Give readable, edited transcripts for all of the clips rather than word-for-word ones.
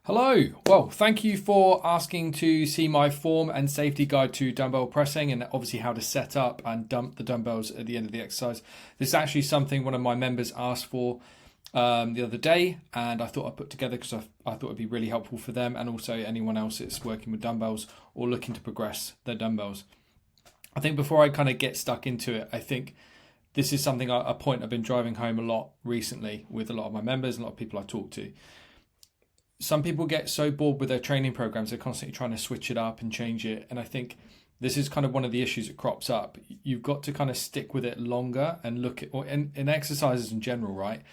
Hello. Well, thank you for asking to see my form and safety guide to dumbbell pressing and obviously how to set up and dump the dumbbells at the end of the exercise. This is actually something one of my members asked for the other day, and I thought I'd put together because I thought it'd be really helpful for them and also anyone else that's working with dumbbells or looking to progress their dumbbells. I think before I kind of get stuck into it, I think this is something, a point I've been driving home a lot recently with a lot of my members and a lot of people I talk to. Some people get so bored with their training programs, they're constantly trying to switch it up and change it. And I think this is kind of one of the issues that crops up. You've got to kind of stick with it longer and look at, or in exercises in general, right?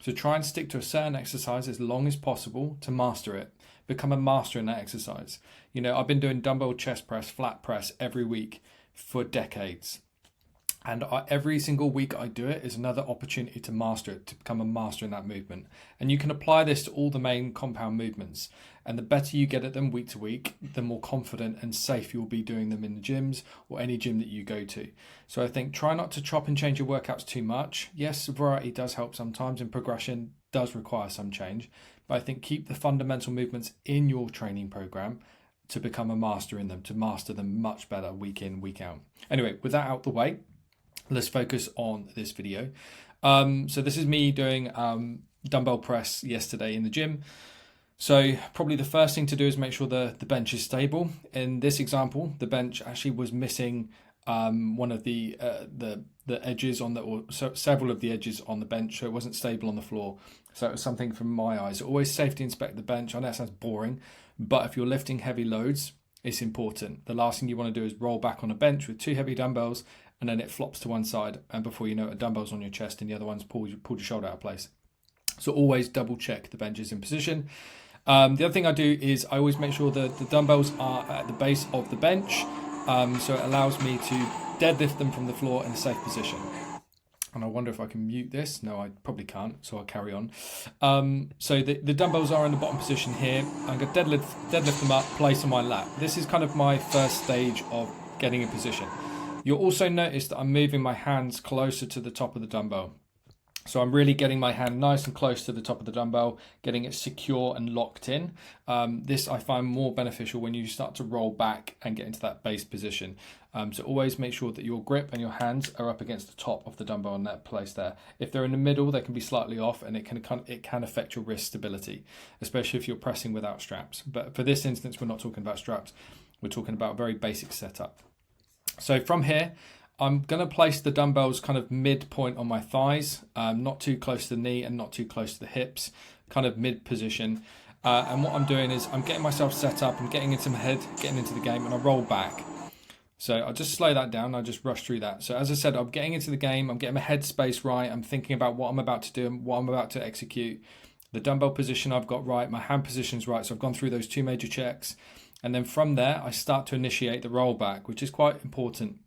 So try and stick to a certain exercise as long as possible to master it. Become a master in that exercise. You know, I've been doing dumbbell chest press, flat press every week for decades. And every single week I do it is another opportunity to master it, to become a master in that movement. And you can apply this to all the main compound movements. And the better you get at them week to week, the more confident and safe you'll be doing them in the gyms or any gym that you go to. So I think try not to chop and change your workouts too much. Yes, variety does help sometimes and progression does require some change. But I think keep the fundamental movements in your training program to become a master in them, to master them much better week in, week out. Anyway, with that out the way, let's focus on this video. So this is me doing dumbbell press yesterday in the gym. So probably the first thing to do is make sure the bench is stable. In this example, the bench actually was missing one of the edges on several of the edges on the bench, so it wasn't stable on the floor. So it was something from my eyes. Always safety inspect the bench. I know that sounds boring, but if you're lifting heavy loads, it's important. The last thing you want to do is roll back on a bench with two heavy dumbbells and then it flops to one side, and before you know it, a dumbbell's on your chest and the other one's pulled your shoulder out of place. So always double check the bench is in position. The other thing I do is I always make sure that the dumbbells are at the base of the bench, so it allows me to deadlift them from the floor in a safe position. And I wonder if I can mute this. No, I probably can't, so I'll carry on. So the dumbbells are in the bottom position here. I'm going to deadlift them up, place on my lap. This is kind of my first stage of getting in position. You'll also notice that I'm moving my hands closer to the top of the dumbbell. So I'm really getting my hand nice and close to the top of the dumbbell, getting it secure and locked in. This I find more beneficial when you start to roll back and get into that base position. So always make sure that your grip and your hands are up against the top of the dumbbell in that place there. If they're in the middle, they can be slightly off and it can affect your wrist stability, especially if you're pressing without straps. But for this instance, we're not talking about straps. We're talking about a very basic setup. So from here, I'm going to place the dumbbells kind of midpoint on my thighs, not too close to the knee and not too close to the hips, kind of mid position. And what I'm doing is I'm getting myself set up and getting into my head, getting into the game, and I roll back. So I'll just slow that down. I'll just rush through that. So as I said, I'm getting into the game. I'm getting my head space right. I'm thinking about what I'm about to do and what I'm about to execute. The dumbbell position I've got right. My hand position's right. So I've gone through those two major checks. And then from there, I start to initiate the roll back, which is quite important.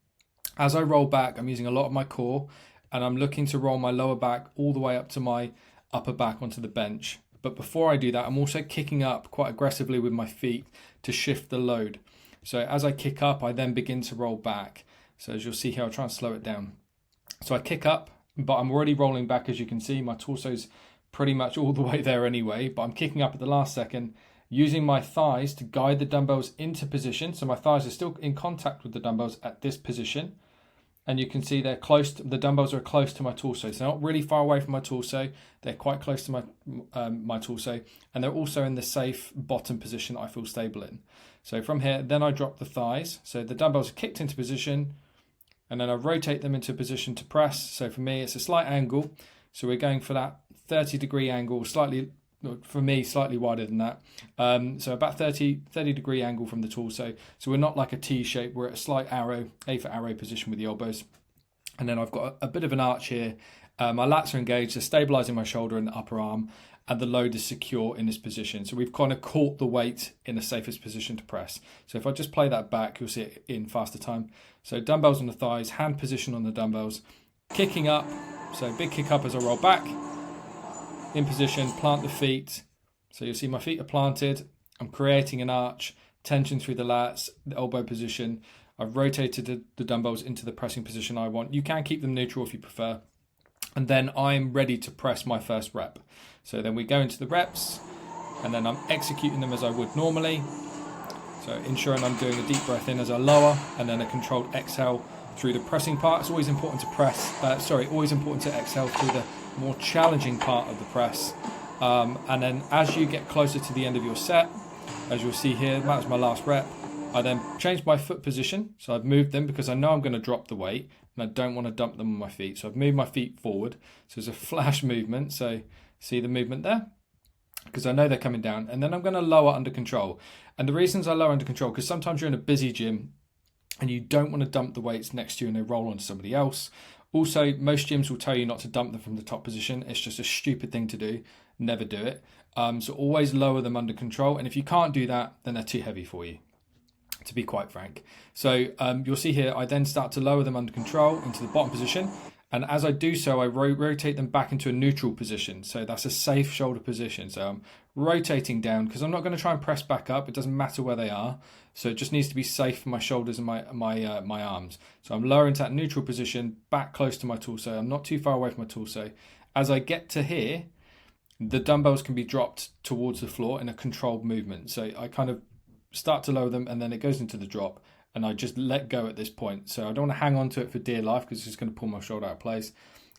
As I roll back, I'm using a lot of my core and I'm looking to roll my lower back all the way up to my upper back onto the bench. But before I do that, I'm also kicking up quite aggressively with my feet to shift the load. So as I kick up, I then begin to roll back. So as you'll see here, I'll try and slow it down. So I kick up, but I'm already rolling back. As you can see, my torso's pretty much all the way there anyway, but I'm kicking up at the last second, using my thighs to guide the dumbbells into position. So my thighs are still in contact with the dumbbells at this position. And you can see they're close, the dumbbells are close to my torso. So they're not really far away from my torso. They're quite close to my torso. And they're also in the safe bottom position that I feel stable in. So from here, then I drop the thighs. So the dumbbells are kicked into position. And then I rotate them into position to press. So for me, it's a slight angle. So we're going for that 30-degree angle, for me, slightly wider than that. So about 30 degree angle from the torso. So we're not like a T shape, we're at a slight arrow, A for arrow position with the elbows. And then I've got a bit of an arch here. My lats are engaged, they're stabilizing my shoulder and the upper arm, and the load is secure in this position. So we've kind of caught the weight in the safest position to press. So if I just play that back, you'll see it in faster time. So dumbbells on the thighs, hand position on the dumbbells, kicking up. So big kick up as I roll back. In position, plant the feet. So you'll see my feet are planted. I'm creating an arch, tension through the lats, the elbow position. I've rotated the dumbbells into the pressing position I want. You can keep them neutral if you prefer. And then I'm ready to press my first rep. So then we go into the reps. and then I'm executing them as I would normally. So ensuring I'm doing a deep breath in as I lower, and then a controlled exhale through the pressing part. It's always important to always important to exhale through the more challenging part of the press. And then as you get closer to the end of your set, as you'll see here, that was my last rep. I then changed my foot position. So I've moved them because I know I'm going to drop the weight and I don't want to dump them on my feet. So I've moved my feet forward. So it's a flash movement. So see the movement there? Because I know they're coming down. And then I'm going to lower under control. And the reasons I lower under control, because sometimes you're in a busy gym and you don't want to dump the weights next to you and they roll onto somebody else. Also, most gyms will tell you not to dump them from the top position. It's just a stupid thing to do. Never do it. So always lower them under control. And if you can't do that, then they're too heavy for you, to be quite frank. So you'll see here, I then start to lower them under control into the bottom position. And as I do so, I rotate them back into a neutral position. So that's a safe shoulder position. So I'm rotating down because I'm not going to try and press back up. It doesn't matter where they are. So it just needs to be safe for my shoulders and my arms. So I'm lowering to that neutral position, back close to my torso. I'm not too far away from my torso. As I get to here, the dumbbells can be dropped towards the floor in a controlled movement. So I kind of start to lower them and then it goes into the drop. And I just let go at this point. So I don't want to hang on to it for dear life because it's just going to pull my shoulder out of place.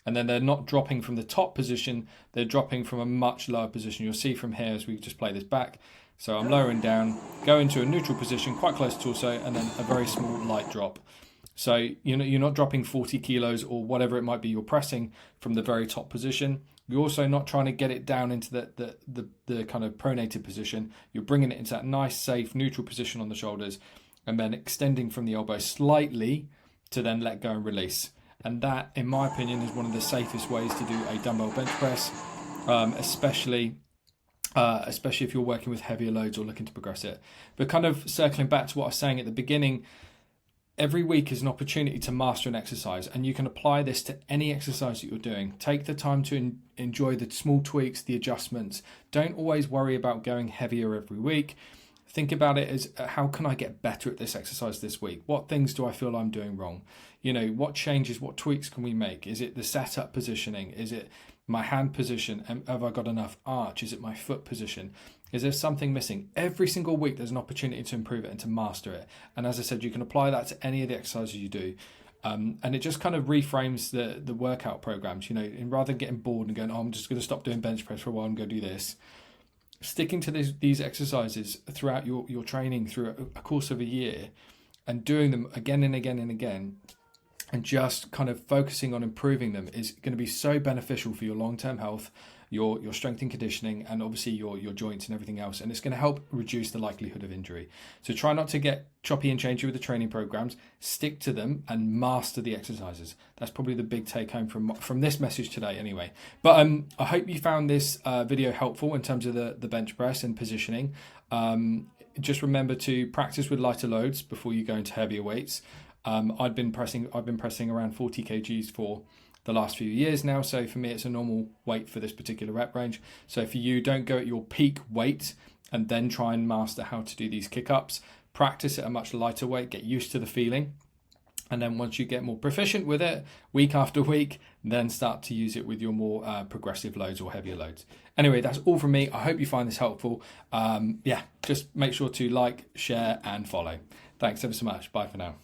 And then they're not dropping from the top position. They're dropping from a much lower position. You'll see from here as we just play this back. So I'm lowering down, go into a neutral position, quite close to torso, and then a very small light drop. So you're not dropping 40 kilos or whatever it might be you're pressing from the very top position. You're also not trying to get it down into the kind of pronated position. You're bringing it into that nice, safe, neutral position on the shoulders, and then extending from the elbow slightly to then let go and release. And that, in my opinion, is one of the safest ways to do a dumbbell bench press, especially if you're working with heavier loads or looking to progress it. But kind of circling back to what I was saying at the beginning, every week is an opportunity to master an exercise, and you can apply this to any exercise that you're doing. Take the time to enjoy the small tweaks, the adjustments. Don't always worry about going heavier every week. Think about it as how can I get better at this exercise this week? What things do I feel I'm doing wrong? What changes, what tweaks can we make? Is it the setup positioning? Is it my hand position? Have I got enough arch? Is it my foot position? Is there something missing? Every single week there's an opportunity to improve it and to master it. And as I said, you can apply that to any of the exercises you do. And it just kind of reframes the workout programs, and rather than getting bored and going, I'm just going to stop doing bench press for a while and go do this. Sticking to these exercises throughout your training through a course of a year and doing them again and again and again and just kind of focusing on improving them is going to be so beneficial for your long-term health, your strength and conditioning, and obviously your joints and everything else. And it's going to help reduce the likelihood of injury. So try not to get choppy and changey with the training programs. Stick to them and master the exercises. That's probably the big take home from this message today anyway. But I hope you found this video helpful in terms of the bench press and positioning. Just remember to practice with lighter loads before you go into heavier weights. I've been pressing around 40 kgs for the last few years now, so for me it's a normal weight for this particular rep range. So for you, don't go at your peak weight and then try and master how to do these kick-ups. Practice at a much lighter weight, get used to the feeling, and then once you get more proficient with it week after week, then start to use it with your more progressive loads or heavier loads. Anyway, that's all from me. I hope you find this helpful. Just make sure to like, share and follow. Thanks ever so much. Bye for now.